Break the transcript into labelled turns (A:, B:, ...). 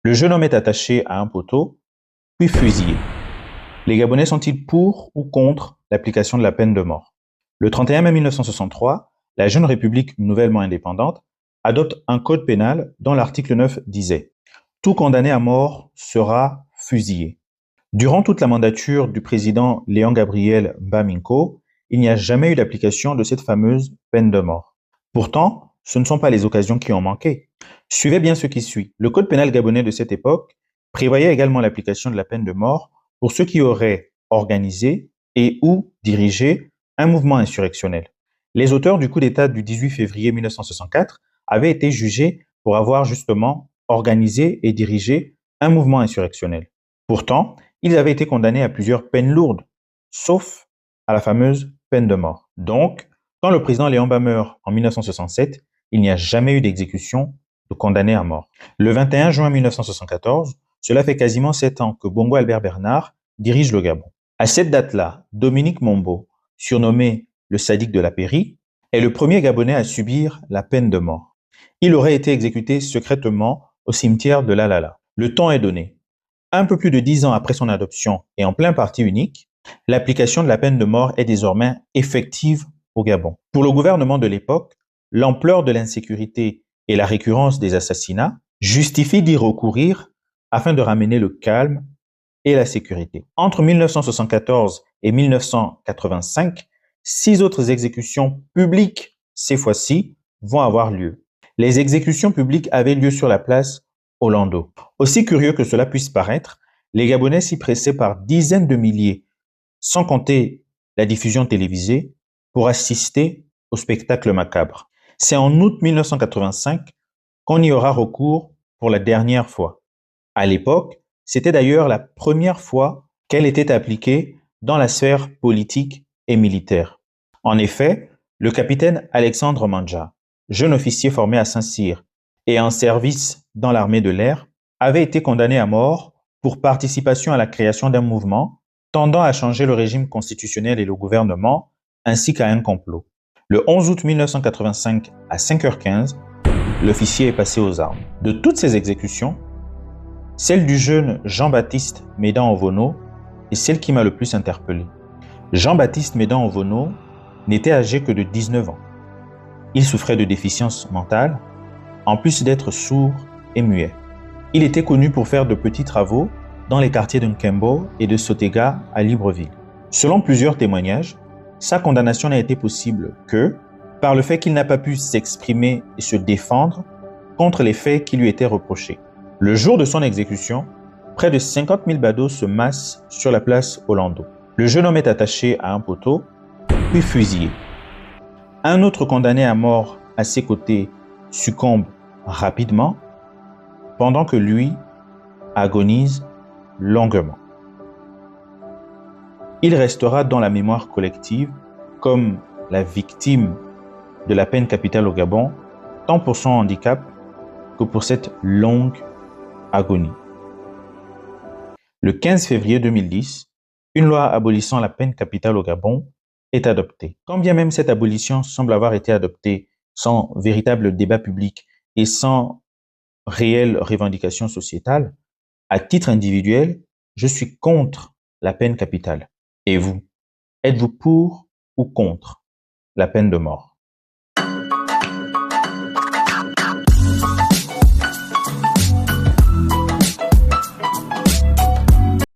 A: Le jeune homme est attaché à un poteau, puis fusillé. Les Gabonais sont-ils pour ou contre l'application de la peine de mort? Le 31 mai 1963, la jeune République nouvellement indépendante adopte un code pénal dont l'article 9 disait « Tout condamné à mort sera fusillé ». Durant toute la mandature du président Léon Gabriel Baminko, il n'y a jamais eu d'application de cette fameuse peine de mort. Pourtant, ce ne sont pas les occasions qui ont manqué. Suivez bien ce qui suit. Le code pénal gabonais de cette époque prévoyait également l'application de la peine de mort pour ceux qui auraient organisé et ou dirigé un mouvement insurrectionnel. Les auteurs du coup d'État du 18 février 1964 avaient été jugés pour avoir justement organisé et dirigé un mouvement insurrectionnel. Pourtant, ils avaient été condamnés à plusieurs peines lourdes, sauf à la fameuse peine de mort. Donc, quand le président Léon meurt en 1967, il n'y a jamais eu d'exécution de condamnés à mort. Le 21 juin 1974, cela fait quasiment 7 ans que Bongo Albert Bernard dirige le Gabon. À cette date-là, Dominique Mombo, surnommé le sadique de la Pairie, est le premier Gabonais à subir la peine de mort. Il aurait été exécuté secrètement au cimetière de l'Alala. Le temps est donné. Un peu plus de 10 ans après son adoption et en plein parti unique, l'application de la peine de mort est désormais effective au Gabon. Pour le gouvernement de l'époque, l'ampleur de l'insécurité et la récurrence des assassinats justifient d'y recourir afin de ramener le calme et la sécurité. Entre 1974 et 1985, 6 autres exécutions publiques, ces fois-ci, vont avoir lieu. Les exécutions publiques avaient lieu sur la place Orlando. Aussi curieux que cela puisse paraître, les Gabonais s'y pressaient par dizaines de milliers, sans compter la diffusion télévisée, pour assister au spectacle macabre. C'est en août 1985 qu'on y aura recours pour la dernière fois. À l'époque, c'était d'ailleurs la première fois qu'elle était appliquée dans la sphère politique et militaire. En effet, le capitaine Alexandre Manja, jeune officier formé à Saint-Cyr et en service dans l'armée de l'air, avait été condamné à mort pour participation à la création d'un mouvement tendant à changer le régime constitutionnel et le gouvernement, ainsi qu'à un complot. Le 11 août 1985 à 5h15, l'officier est passé aux armes. De toutes ces exécutions, celle du jeune Jean-Baptiste Médan Ovono est celle qui m'a le plus interpellé. Jean-Baptiste Médan Ovono n'était âgé que de 19 ans. Il souffrait de déficience mentale, en plus d'être sourd et muet. Il était connu pour faire de petits travaux dans les quartiers de Nkembo et de Sotega à Libreville. Selon plusieurs témoignages, sa condamnation n'a été possible que par le fait qu'il n'a pas pu s'exprimer et se défendre contre les faits qui lui étaient reprochés. Le jour de son exécution, près de 50 000 badauds se massent sur la place Orlando. Le jeune homme est attaché à un poteau, puis fusillé. Un autre condamné à mort à ses côtés succombe rapidement, pendant que lui agonise longuement. Il restera dans la mémoire collective comme la victime de la peine capitale au Gabon, tant pour son handicap que pour cette longue agonie. Le 15 février 2010, une loi abolissant la peine capitale au Gabon est adoptée. Quand bien même cette abolition semble avoir été adoptée sans véritable débat public et sans réelle revendication sociétale, à titre individuel, je suis contre la peine capitale. Et vous, êtes-vous pour ou contre la peine de mort?